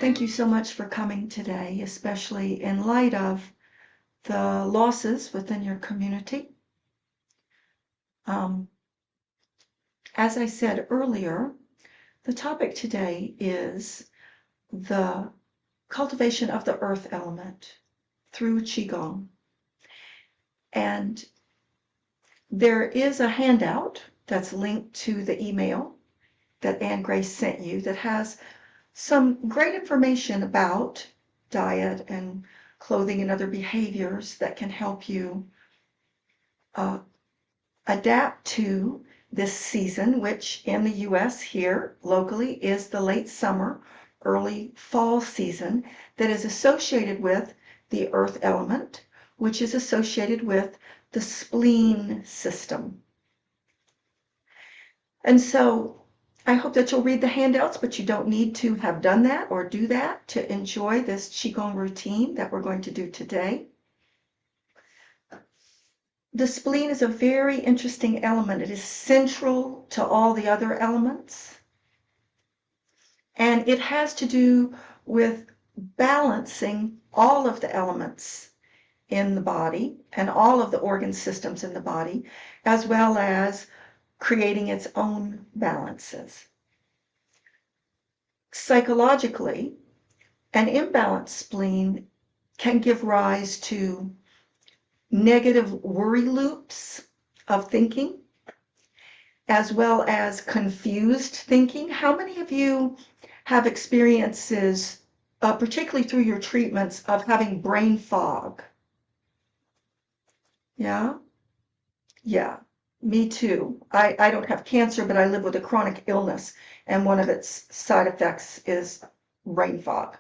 thank you so much for coming today, especially in light of the losses within your community. As I said earlier, the topic today is the cultivation of the earth element through Qigong. And there is a handout that's linked to the email that Anne Grace sent you that has some great information about diet and clothing and other behaviors that can help you adapt to this season, which in the U.S. here locally is the late summer, early fall season that is associated with the earth element, which is associated with the spleen system. And so I hope that you'll read the handouts, but you don't need to have done that or do that to enjoy this Qigong routine that we're going to do today. The spleen is a very interesting element. It is central to all the other elements. And it has to do with balancing all of the elements in the body and all of the organ systems in the body, as well as creating its own balances. Psychologically, an imbalanced spleen can give rise to negative worry loops of thinking, as well as confused thinking. How many of you have experiences, particularly through your treatments, of having brain fog? Yeah? Yeah. Me too. I don't have cancer, but I live with a chronic illness, and one of its side effects is brain fog.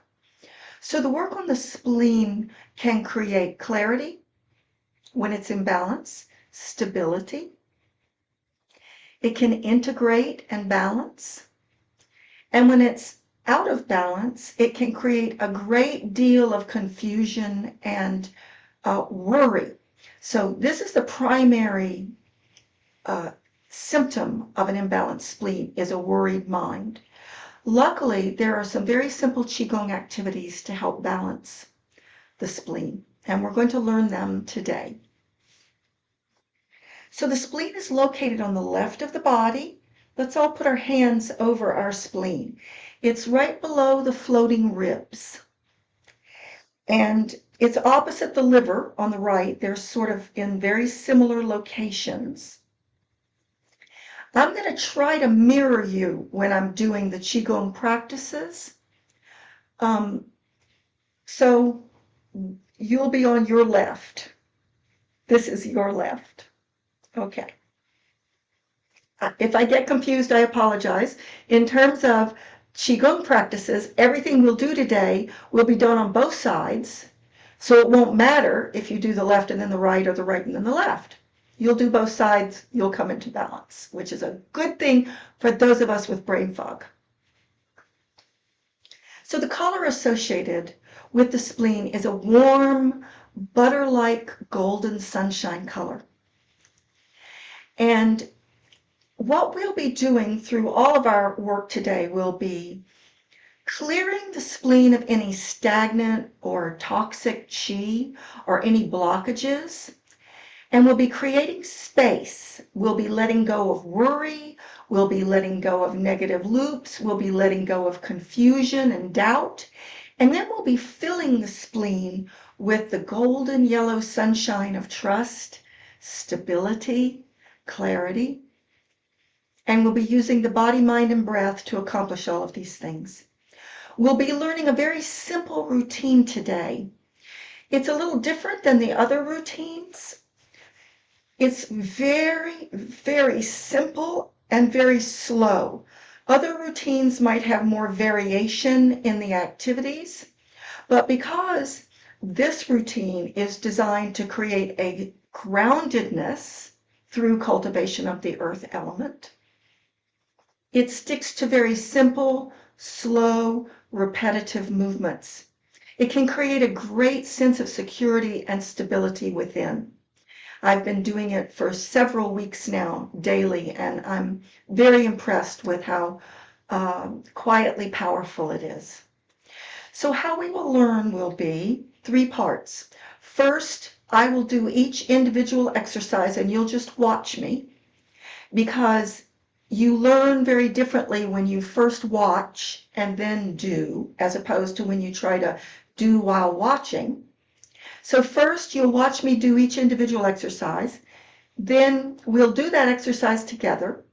So the work on the spleen can create clarity when it's in balance, stability. It can integrate and balance. And when it's out of balance, it can create a great deal of confusion and worry. So this is the primary symptom of an imbalanced spleen, is a worried mind. Luckily, there are some very simple Qigong activities to help balance the spleen, and we're going to learn them today. So the spleen is located on the left of the body. Let's all put our hands over our spleen. It's right below the floating ribs. And it's opposite the liver on the right. They're sort of in very similar locations. I'm going to try to mirror you when I'm doing the Qigong practices. So you'll be on your left. This is your left. Okay. If I get confused, I apologize. In terms of Qigong practices, everything we'll do today will be done on both sides. So it won't matter if you do the left and then the right, or the right and then the left. You'll do both sides, you'll come into balance, which is a good thing for those of us with brain fog. So the color associated with the spleen is a warm, butter-like golden sunshine color. And what we'll be doing through all of our work today will be clearing the spleen of any stagnant or toxic qi or any blockages. And we'll be creating space. We'll be letting go of worry. We'll be letting go of negative loops. We'll be letting go of confusion and doubt. And then we'll be filling the spleen with the golden yellow sunshine of trust, stability, clarity. And we'll be using the body, mind, and breath to accomplish all of these things. We'll be learning a very simple routine today. It's a little different than the other routines. It's very, very simple and very slow. Other routines might have more variation in the activities, but because this routine is designed to create a groundedness through cultivation of the earth element, it sticks to very simple, slow, repetitive movements. It can create a great sense of security and stability within. I've been doing it for several weeks now, daily, and I'm very impressed with how quietly powerful it is. So how we will learn will be 3 parts. First, I will do each individual exercise and you'll just watch me, because you learn very differently when you first watch and then do, as opposed to when you try to do while watching. So first you'll watch me do each individual exercise, then we'll do that exercise together,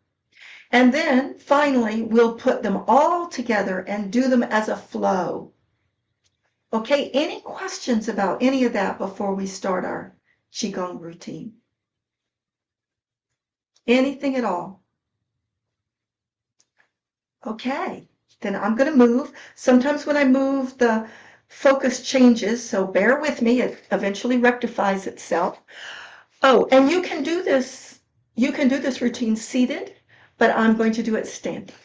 and then finally we'll put them all together and do them as a flow. Okay, any questions about any of that before we start our Qigong routine? Anything at all? Okay, then I'm going to move. Sometimes when I move, the focus changes, so bear with me. It eventually rectifies itself. Oh, and you can do this routine seated, but I'm going to do it standing.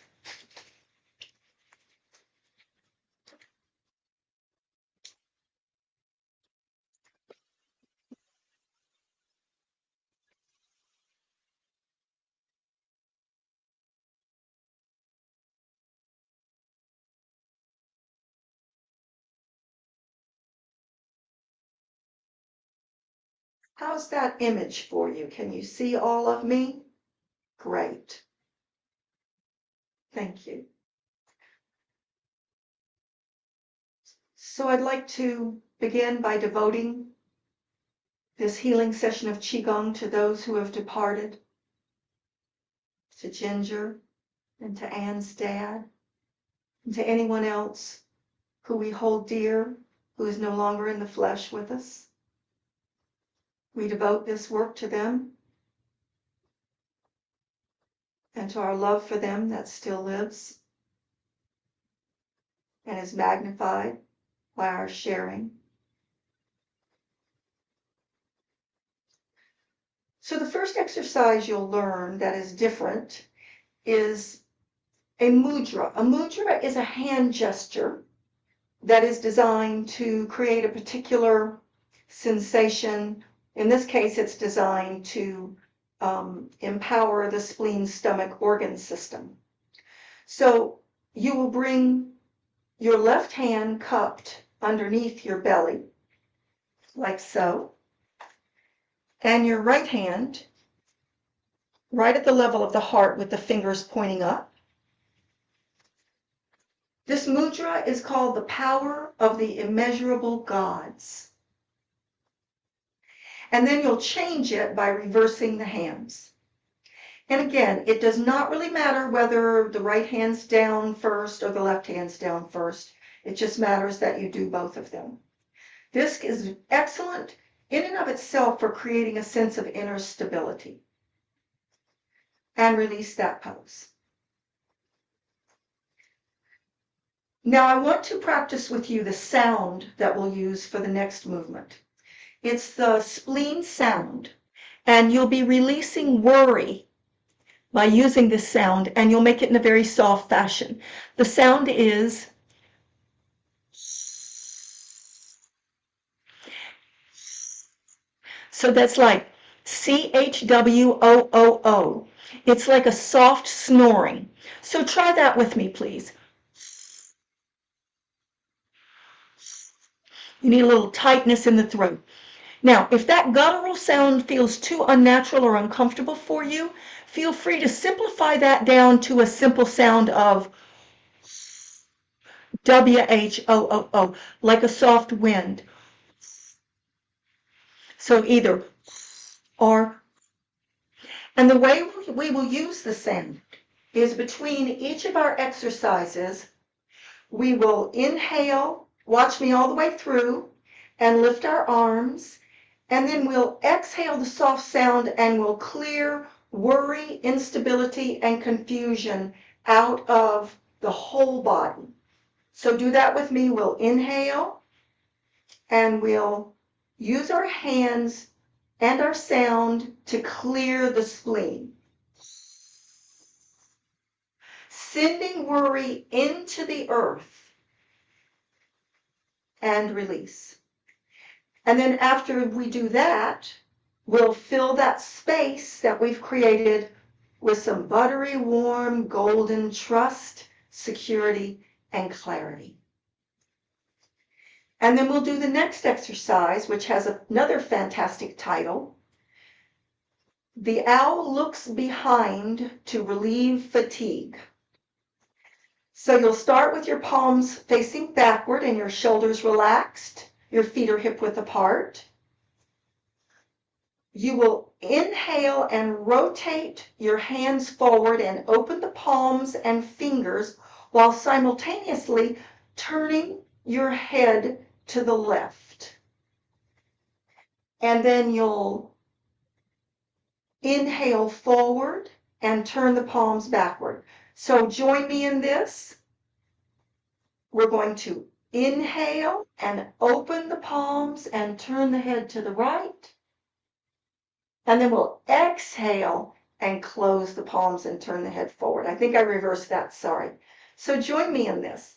How's that image for you? Can you see all of me? Great. Thank you. So I'd like to begin by devoting this healing session of Qigong to those who have departed, to Ginger and to Anne's dad, and to anyone else who we hold dear, who is no longer in the flesh with us. We devote this work to them and to our love for them that still lives and is magnified by our sharing. So the first exercise you'll learn that is different is a mudra. A mudra is a hand gesture that is designed to create a particular sensation. In this case, it's designed to empower the spleen stomach organ system. So you will bring your left hand cupped underneath your belly, like so, and your right hand right at the level of the heart with the fingers pointing up. This mudra is called the power of the immeasurable gods. And then you'll change it by reversing the hands. And again, it does not really matter whether the right hand's down first or the left hand's down first. It just matters that you do both of them. This is excellent in and of itself for creating a sense of inner stability. And release that pose. Now I want to practice with you the sound that we'll use for the next movement. It's the spleen sound, and you'll be releasing worry by using this sound, and you'll make it in a very soft fashion. The sound is so that's like CHWOOO. It's like a soft snoring. So try that with me, please. You need a little tightness in the throat. Now, if that guttural sound feels too unnatural or uncomfortable for you, feel free to simplify that down to a simple sound of WHOOO, like a soft wind. So either or. And the way we will use the sound is between each of our exercises, we will inhale, watch me all the way through, and lift our arms, and then we'll exhale the soft sound and we'll clear worry, instability, and confusion out of the whole body. So do that with me. We'll inhale, and we'll use our hands and our sound to clear the spleen, sending worry into the earth, and release. And then after we do that, we'll fill that space that we've created with some buttery, warm, golden trust, security, and clarity. And then we'll do the next exercise, which has another fantastic title. The owl looks behind to relieve fatigue. So you'll start with your palms facing backward and your shoulders relaxed. Your feet are hip width apart. You will inhale and rotate your hands forward and open the palms and fingers while simultaneously turning your head to the left. And then you'll inhale forward and turn the palms backward. So join me in this. We're going to inhale and open the palms and turn the head to the right. And then we'll exhale and close the palms and turn the head forward. I think I reversed that, sorry. So join me in this.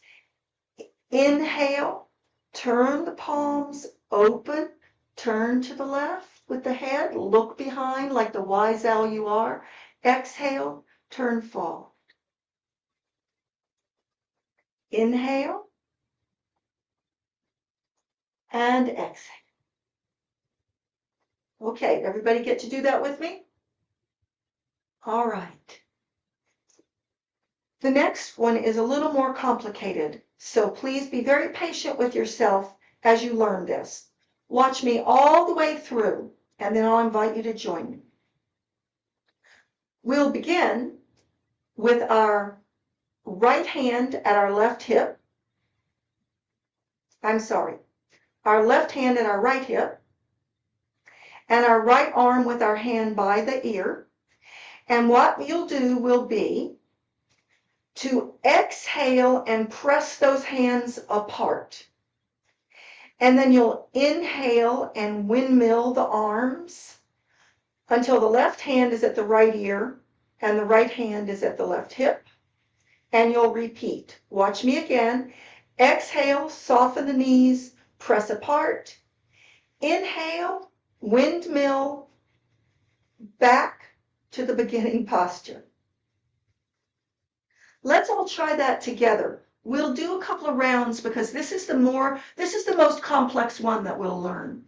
Inhale, turn the palms, open, turn to the left with the head, look behind like the wise owl you are. Exhale, turn forward. Inhale and exhale. Okay, everybody get to do that with me? All right. The next one is a little more complicated, so please be very patient with yourself as you learn this. Watch me all the way through, and then I'll invite you to join me. We'll begin with our right hand at our left hip. Our left hand at our right hip, and our right arm with our hand by the ear. And what you'll do will be to exhale and press those hands apart. And then you'll inhale and windmill the arms until the left hand is at the right ear and the right hand is at the left hip. And you'll repeat. Watch me again. Exhale, soften the knees, press apart. Inhale, windmill, back to the beginning posture. Let's all try that together. We'll do a couple of rounds because this is the most complex one that we'll learn.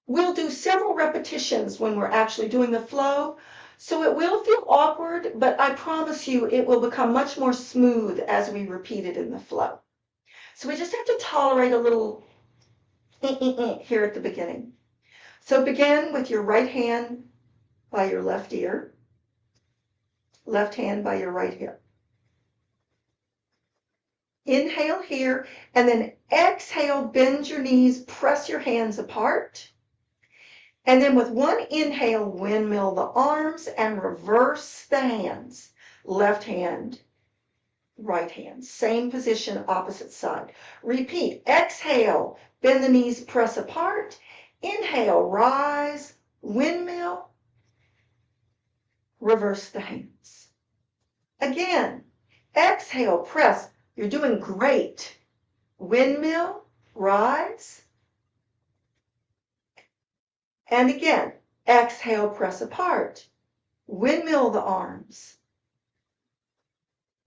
We'll do several repetitions when we're actually doing the flow, so it will feel awkward, but I promise you it will become much more smooth as we repeat it in the flow. So we just have to tolerate a little here at the beginning. So begin with your right hand by your left ear, left hand by your right hip. Inhale here, and then exhale, bend your knees, press your hands apart. And then with one inhale, windmill the arms and reverse the hands. Left hand, right hand. Same position, opposite side. Repeat. Exhale, bend the knees, press apart. Inhale, rise, windmill, reverse the hands. Again, exhale, press. You're doing great. Windmill, rise. And again, exhale, press apart. Windmill the arms.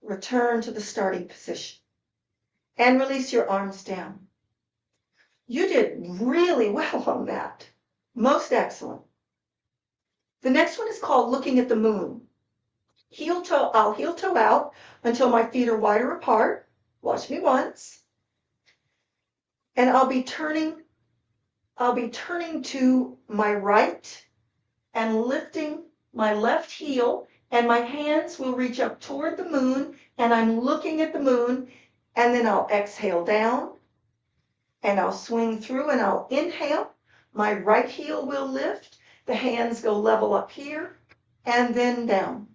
Return to the starting position. And release your arms down. You did really well on that. Most excellent. The next one is called looking at the moon. I'll heel toe out until my feet are wider apart. Watch me once. And I'll be turning to my right and lifting my left heel, and my hands will reach up toward the moon, and I'm looking at the moon, and then I'll exhale down, and I'll swing through, and I'll inhale. My right heel will lift. The hands go level up here, and then down.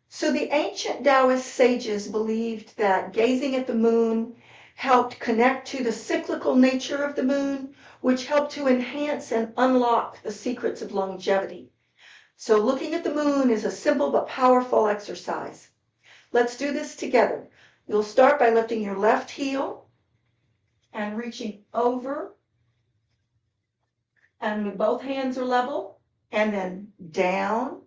So the ancient Taoist sages believed that gazing at the moon helped connect to the cyclical nature of the moon, which helped to enhance and unlock the secrets of longevity. So looking at the moon is a simple but powerful exercise. Let's do this together. You'll start by lifting your left heel and reaching over, and both hands are level, and then down.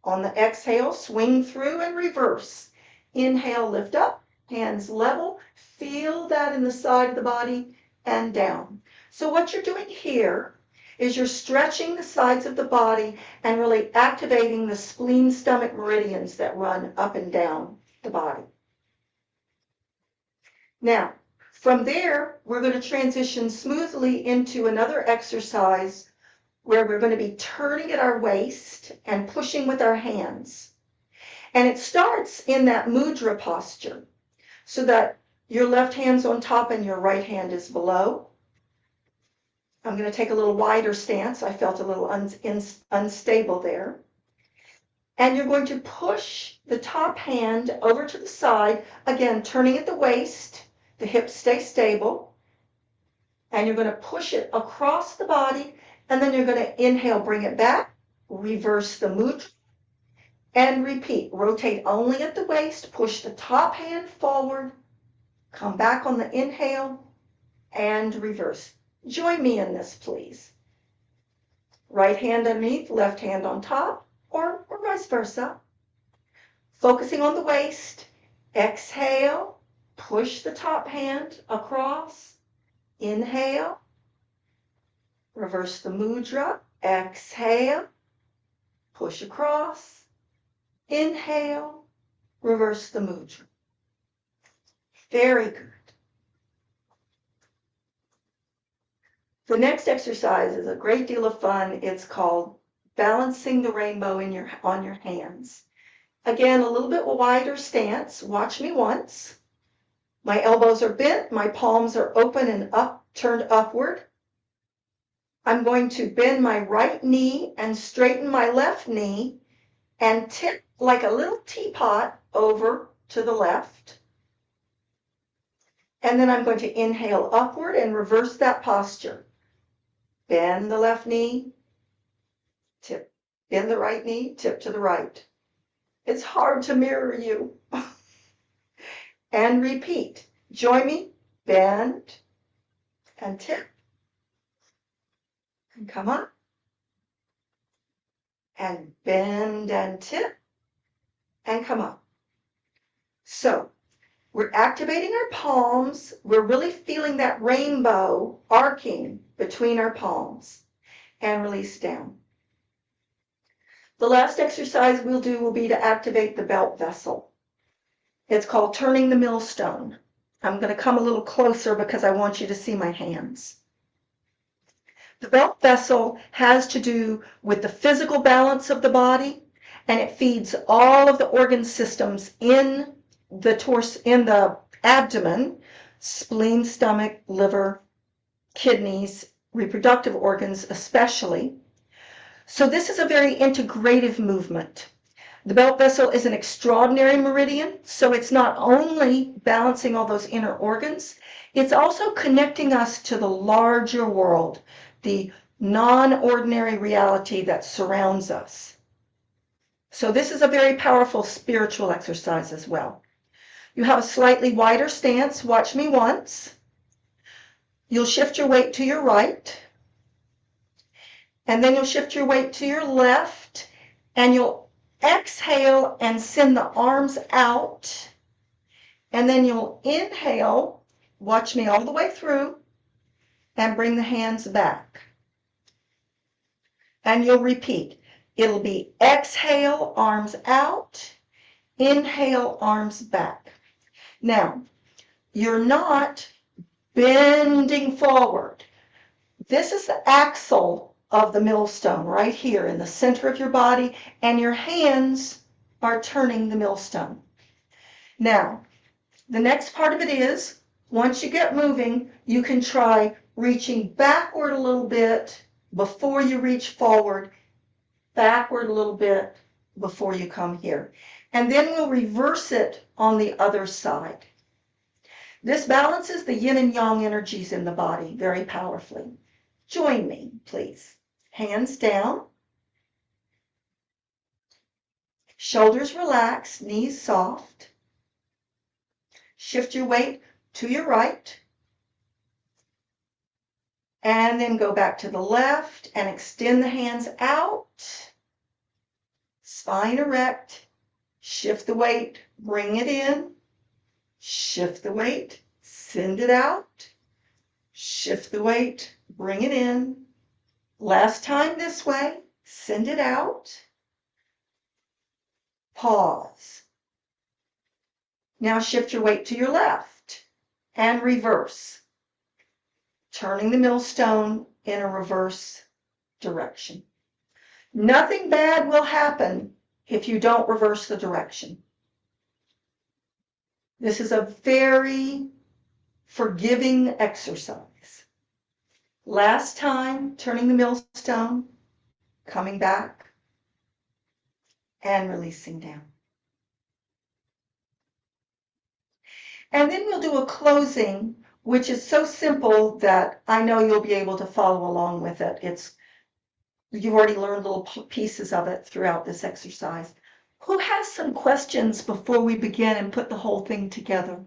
On the exhale, swing through and reverse. Inhale, lift up, Hands level. Feel that in the side of the body and down. So what you're doing here is you're stretching the sides of the body and really activating the spleen stomach meridians that run up and down the body. Now, from there, we're going to transition smoothly into another exercise where we're going to be turning at our waist and pushing with our hands. And it starts in that mudra posture, so that your left hand's on top and your right hand is below. I'm going to take a little wider stance. I felt a little unstable there. And you're going to push the top hand over to the side, again, turning at the waist. The hips stay stable. And you're going to push it across the body, and then you're going to inhale, bring it back, reverse the mudra, and repeat. Rotate only at the waist, push the top hand forward, come back on the inhale, and reverse. Join me in this, please. Right hand underneath, left hand on top, or vice versa. Focusing on the waist, exhale, push the top hand across, inhale, reverse the mudra, exhale, push across, inhale, reverse the mudra. Very good. The next exercise is a great deal of fun. It's called balancing the rainbow on your hands. Again, a little bit wider stance. Watch me once. My elbows are bent, my palms are open and turned upward. I'm going to bend my right knee and straighten my left knee and tip like a little teapot over to the left. And then I'm going to inhale upward and reverse that posture. Bend the left knee, tip. Bend the right knee, tip to the right. It's hard to mirror you. And repeat. Join me. Bend and tip. And come up. And bend and tip. And come up. So, we're activating our palms. We're really feeling that rainbow arcing between our palms. And release down. The last exercise we'll do will be to activate the belt vessel. It's called turning the millstone. I'm going to come a little closer because I want you to see my hands. The belt vessel has to do with the physical balance of the body, and it feeds all of the organ systems in the torso, in the abdomen, spleen, stomach, liver, kidneys, reproductive organs especially. So this is a very integrative movement. The belt vessel is an extraordinary meridian, so it's not only balancing all those inner organs, it's also connecting us to the larger world, the non-ordinary reality that surrounds us. So this is a very powerful spiritual exercise as well. You have a slightly wider stance. Watch me once. You'll shift your weight to your right, and then you'll shift your weight to your left, and you'll exhale and send the arms out, and then you'll inhale, watch me all the way through, and bring the hands back. And you'll repeat. It'll be exhale, arms out, inhale, arms back. Now, you're not bending forward. This is the axle of the millstone right here in the center of your body, and your hands are turning the millstone. Now, the next part of it is, once you get moving, you can try reaching backward a little bit before you reach forward, backward a little bit before you come here. And then we'll reverse it on the other side. This balances the yin and yang energies in the body very powerfully. Join me, please. Hands down. Shoulders relaxed, knees soft. Shift your weight to your right. And then go back to the left and extend the hands out. Spine erect. Shift the weight, bring it in. shift the weight, send it out, shift the weight, bring it in. Last time this way, send it out, pause. Now shift your weight to your left and reverse, turning the millstone in a reverse direction. Nothing bad will happen if you don't reverse the direction. This is a very forgiving exercise. Last time, turning the millstone, coming back, and releasing down. And then we'll do a closing, which is so simple that I know you'll be able to follow along with it. You've already learned little pieces of it throughout this exercise. Who has some questions before we begin and put the whole thing together?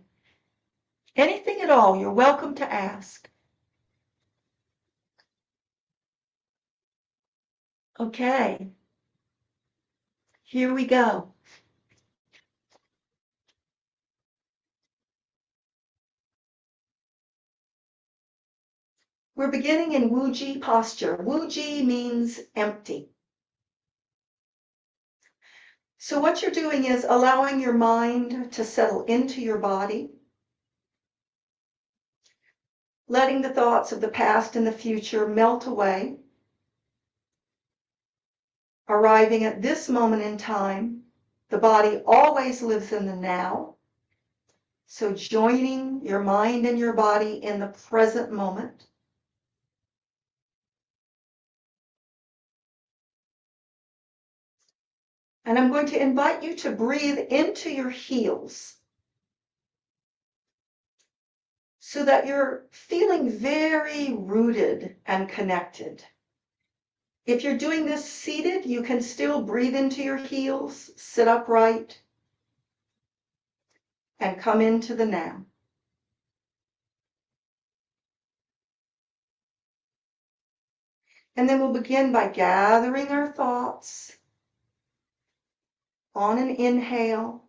Anything at all, you're welcome to ask. Okay, here we go. We're beginning in Wuji posture. Wuji means empty. So what you're doing is allowing your mind to settle into your body, letting the thoughts of the past and the future melt away, arriving at this moment in time. The body always lives in the now. So joining your mind and your body in the present moment. And I'm going to invite you to breathe into your heels so that you're feeling very rooted and connected. If you're doing this seated, you can still breathe into your heels, sit upright, and come into the now. And then we'll begin by gathering our thoughts on an inhale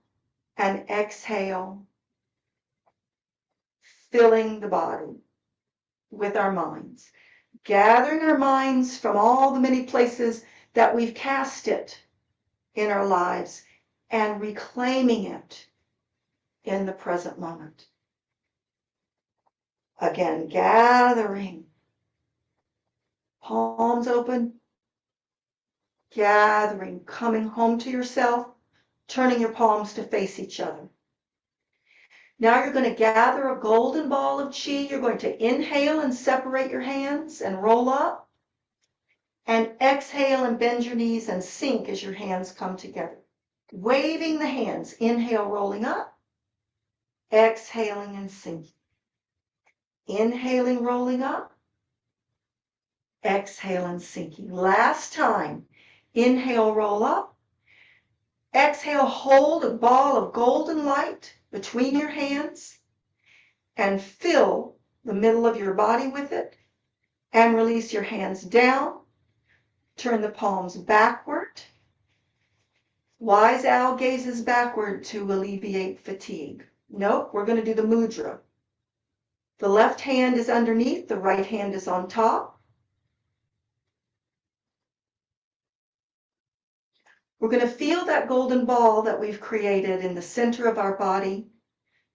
and exhale, filling the body with our minds. Gathering our minds from all the many places that we've cast it in our lives and reclaiming it in the present moment. Again, gathering, palms open, gathering, coming home to yourself, turning your palms to face each other. Now you're going to gather a golden ball of chi. You're going to inhale and separate your hands and roll up. And exhale and bend your knees and sink as your hands come together. Waving the hands, inhale, rolling up. Exhaling and sinking. Inhaling, rolling up. Exhale and sinking. Last time. Inhale, roll up. Exhale, hold a ball of golden light between your hands and fill the middle of your body with it and release your hands down. Turn the palms backward. Wise owl gazes backward to alleviate fatigue. Nope, we're going to do the mudra. The left hand is underneath, the right hand is on top. We're going to feel that golden ball that we've created in the center of our body,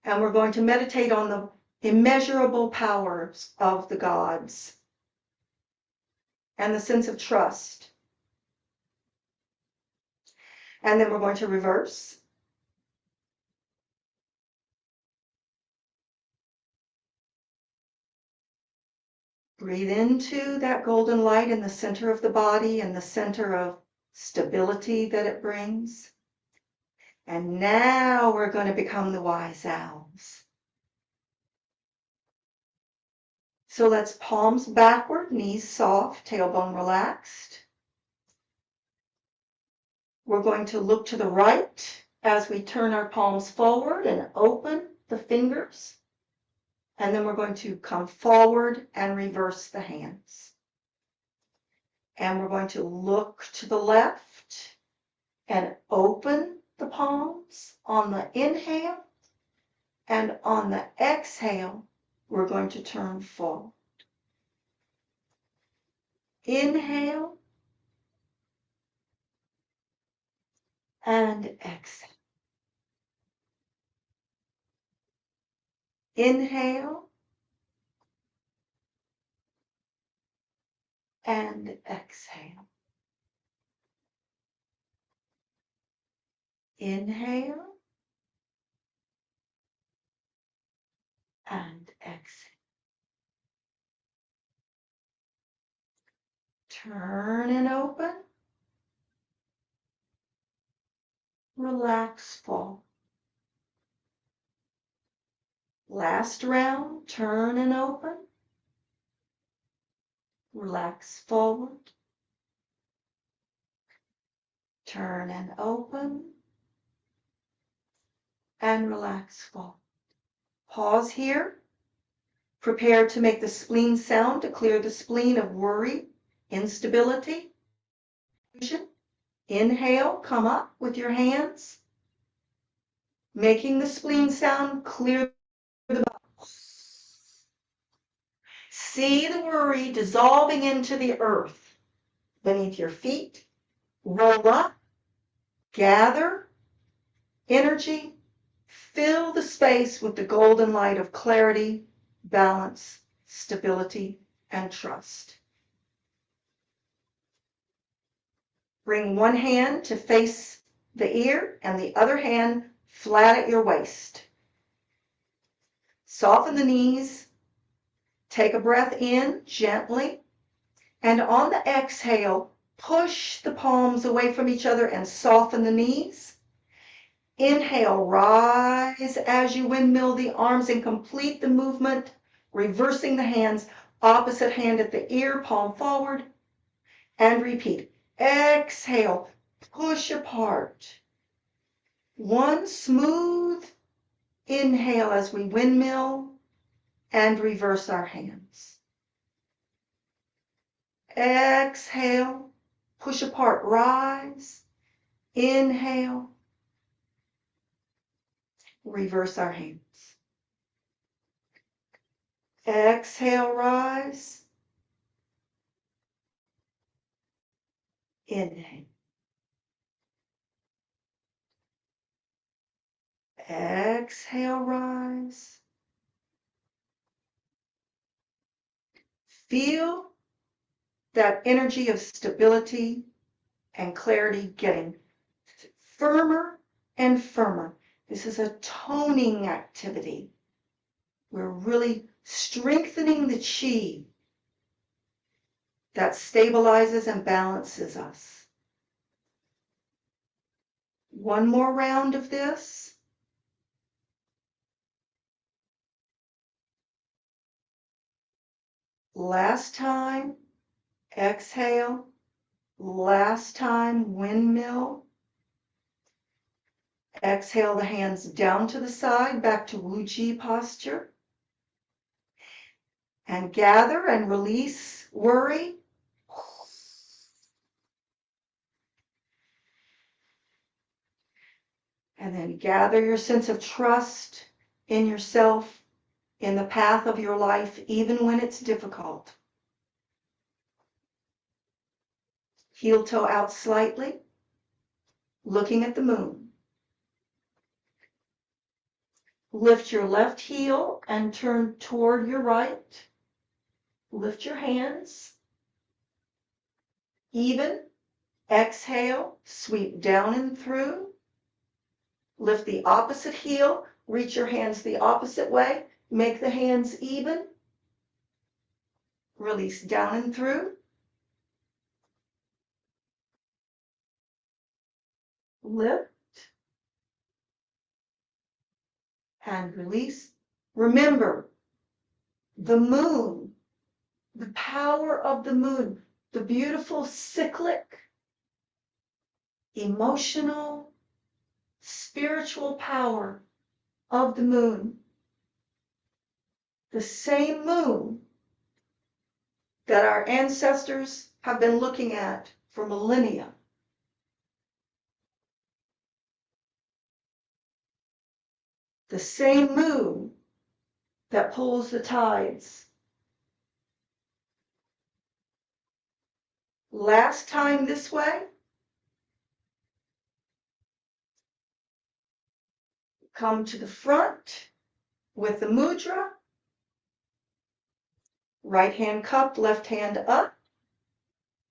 and we're going to meditate on the immeasurable powers of the gods and the sense of trust. And then we're going to reverse. Breathe into that golden light in the center of the body and the center of stability that it brings. And now we're going to become the wise owls. So let's palms backward, knees soft, tailbone relaxed. We're going to look to the right as we turn our palms forward and open the fingers. And then we're going to come forward and reverse the hands. And we're going to look to the left and open the palms on the inhale And on the exhale, we're going to turn forward. Inhale and exhale. Inhale and exhale. Inhale and exhale. Turn and open. Relax, fall. Last round, turn and open. Relax forward. Turn and open. And relax forward. Pause here. Prepare to make the spleen sound to clear the spleen of worry, instability. Inhale, come up with your hands. Making the spleen sound, clear the bowels. See the worry dissolving into the earth beneath your feet. Roll up, gather energy, fill the space with the golden light of clarity, balance, stability, and trust. Bring one hand to face the ear and the other hand flat at your waist. Soften the knees. Take a breath in gently. And on the exhale, push the palms away from each other and soften the knees. Inhale, rise as you windmill the arms and complete the movement, reversing the hands, opposite hand at the ear, palm forward, and repeat. Exhale, push apart. One smooth inhale as we windmill and reverse our hands. Exhale, push apart, rise. Inhale, reverse our hands. Exhale, rise. Inhale. Exhale, rise. Feel that energy of stability and clarity getting firmer and firmer. This is a toning activity. We're really strengthening the chi that stabilizes and balances us. One more round of this. Last time, exhale. Last time, windmill. Exhale the hands down to the side, back to Wu-Ji posture. And gather and release worry. And then gather your sense of trust in yourself, in the path of your life, even when it's difficult. Heel toe out slightly, looking at the moon. Lift your left heel and turn toward your right. Lift your hands. Even. Exhale, sweep down and through. Lift the opposite heel, reach your hands the opposite way. Make the hands even. Release down and through. Lift. And release. Remember, the moon, the power of the moon, the beautiful cyclic, emotional, spiritual power of the moon. The same moon that our ancestors have been looking at for millennia. The same moon that pulls the tides. Last time this way. Come to the front with the mudra. Right hand cupped, left hand up.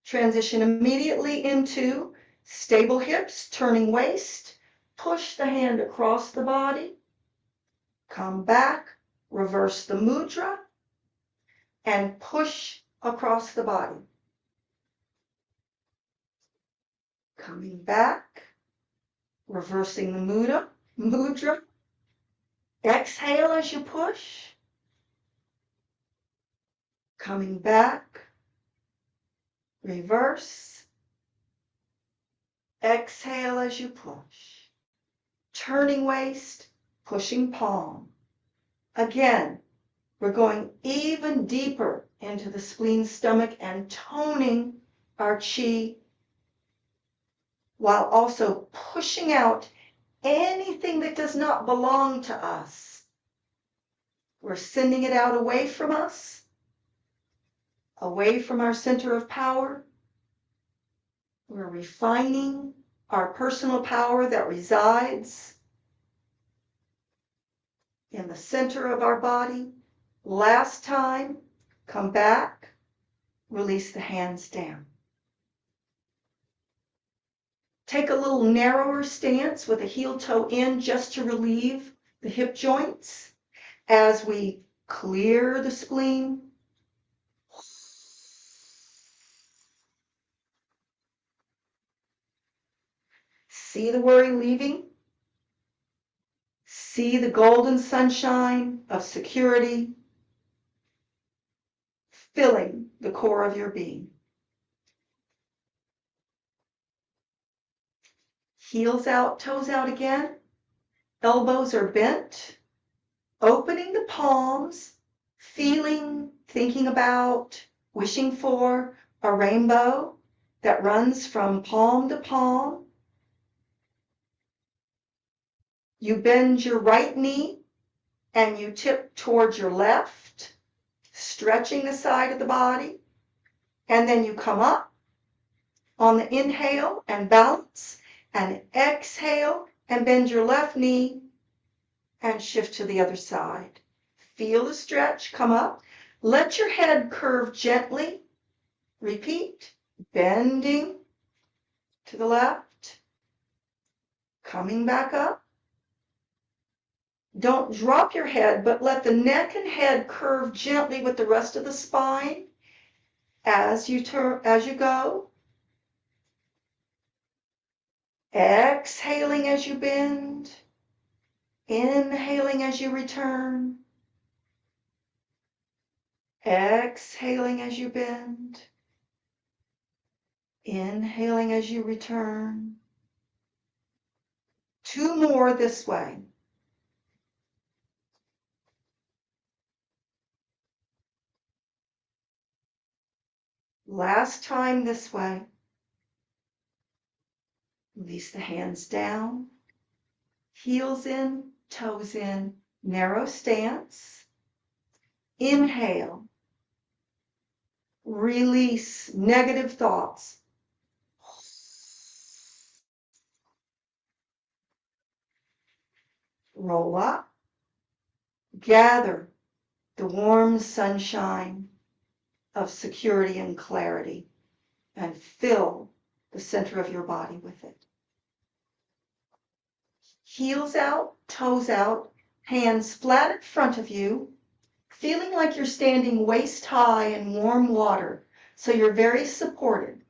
Transition immediately into stable hips, turning waist. Push the hand across the body. Come back, reverse the mudra, and push across the body. Coming back, reversing the mudra. Exhale as you push. Coming back, reverse. Exhale as you push. Turning waist, pushing palm. Again, we're going even deeper into the spleen stomach and toning our chi while also pushing out anything that does not belong to us. We're sending it out away from us, away from our center of power. We're refining our personal power that resides in the center of our body. Last time, come back, release the hands down. Take a little narrower stance with a heel toe in just to relieve the hip joints as we clear the spleen. See the worry leaving. See the golden sunshine of security filling the core of your being. Heels out, toes out again. Elbows are bent. Opening the palms, feeling, thinking about, wishing for a rainbow that runs from palm to palm. You bend your right knee and you tip towards your left, stretching the side of the body. And then you come up on the inhale and balance, and exhale and bend your left knee and shift to the other side. Feel the stretch, come up. Let your head curve gently. Repeat, bending to the left, coming back up. Don't drop your head, but let the neck and head curve gently with the rest of the spine as you go. Exhaling as you bend. Inhaling as you return. Exhaling as you bend. Inhaling as you return. 2 more this way. Last time this way. Release the hands down. Heels in, toes in, narrow stance. Inhale. Release negative thoughts. Roll up. Gather the warm sunshine of security and clarity and fill the center of your body with it. Heels out, toes out, hands flat in front of you, feeling like you're standing waist high in warm water, so you're very supported.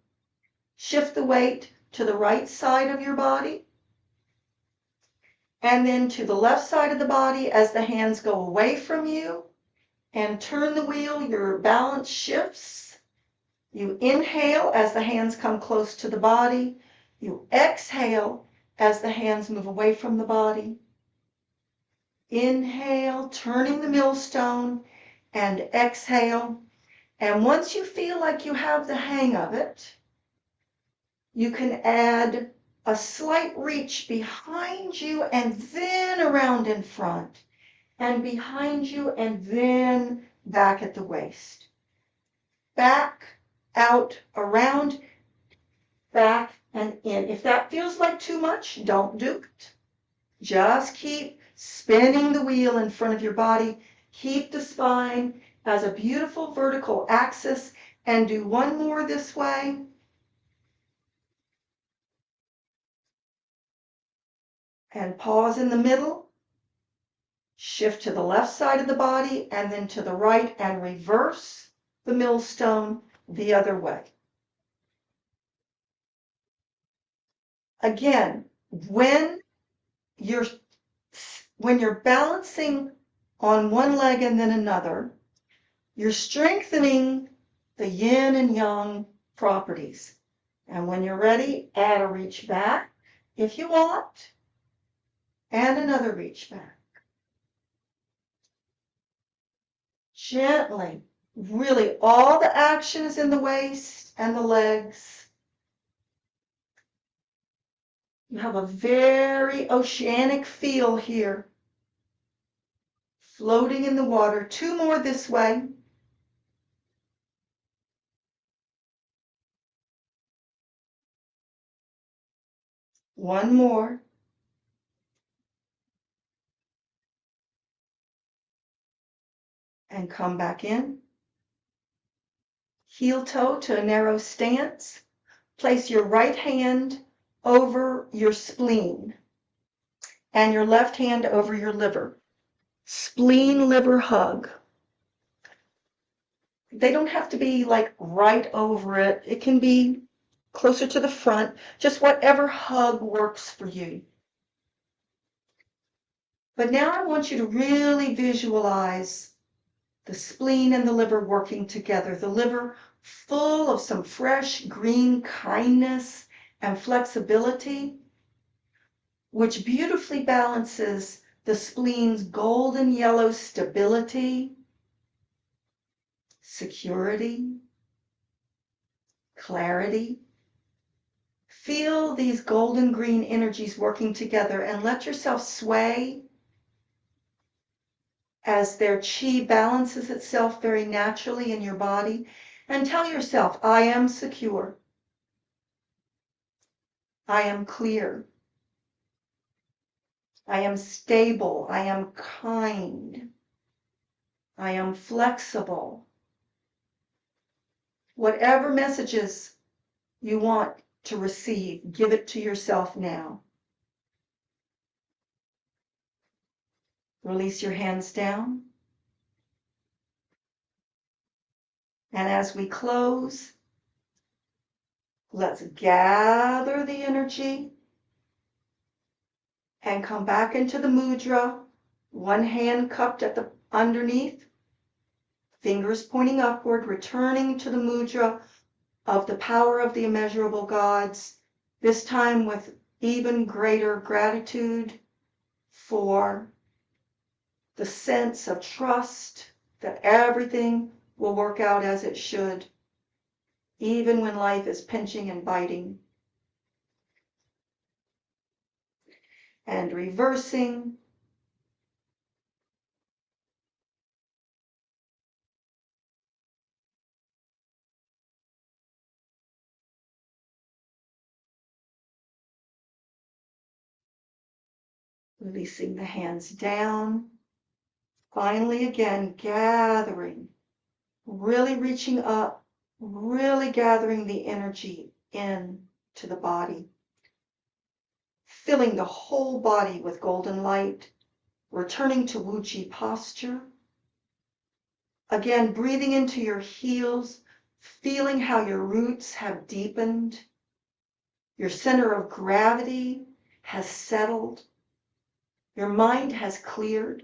Shift the weight to the right side of your body and then to the left side of the body as the hands go away from you, and turn the wheel. Your balance shifts. You inhale as the hands come close to the body. You exhale as the hands move away from the body. Inhale, turning the millstone, and exhale. And once you feel like you have the hang of it, you can add a slight reach behind you and then around in front, and behind you and then back at the waist. Back, out, around, back, and in. If that feels like too much, don't do it. Just keep spinning the wheel in front of your body. Keep the spine as a beautiful vertical axis, and do one more this way. And pause in the middle. Shift to the left side of the body and then to the right, and reverse the millstone the other way. Again, when you're balancing on one leg and then another, you're strengthening the yin and yang properties. And when you're ready, add a reach back if you want, and another reach back. Gently, really, all the action is in the waist and the legs. You have a very oceanic feel here. Floating in the water. Two more this way. One more. And come back in. Heel toe to a narrow stance. Place your right hand over your spleen and your left hand over your liver. Spleen liver hug. They don't have to be like right over it. It can be closer to the front, just whatever hug works for you. But now I want you to really visualize the spleen and the liver working together. The liver full of some fresh green kindness and flexibility, which beautifully balances the spleen's golden yellow stability, security, clarity. Feel these golden green energies working together and let yourself sway as their qi balances itself very naturally in your body. And tell yourself, I am secure. I am clear. I am stable. I am kind. I am flexible. Whatever messages you want to receive, give it to yourself now. Release your hands down. And as we close, let's gather the energy and come back into the mudra. One hand cupped at the underneath, fingers pointing upward, returning to the mudra of the power of the immeasurable gods, this time with even greater gratitude for the sense of trust that everything will work out as it should, even when life is pinching and biting. And reversing. Releasing the hands down. Finally, again, gathering, really reaching up, really gathering the energy in to the body, filling the whole body with golden light, returning to Wu Chi posture. Again, breathing into your heels, feeling how your roots have deepened, your center of gravity has settled, your mind has cleared.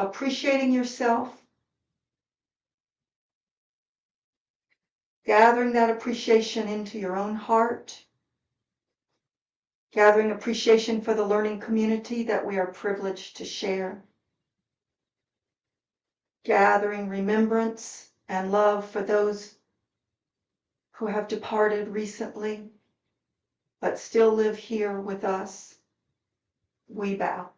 Appreciating yourself, gathering that appreciation into your own heart, gathering appreciation for the learning community that we are privileged to share, gathering remembrance and love for those who have departed recently but still live here with us, we bow.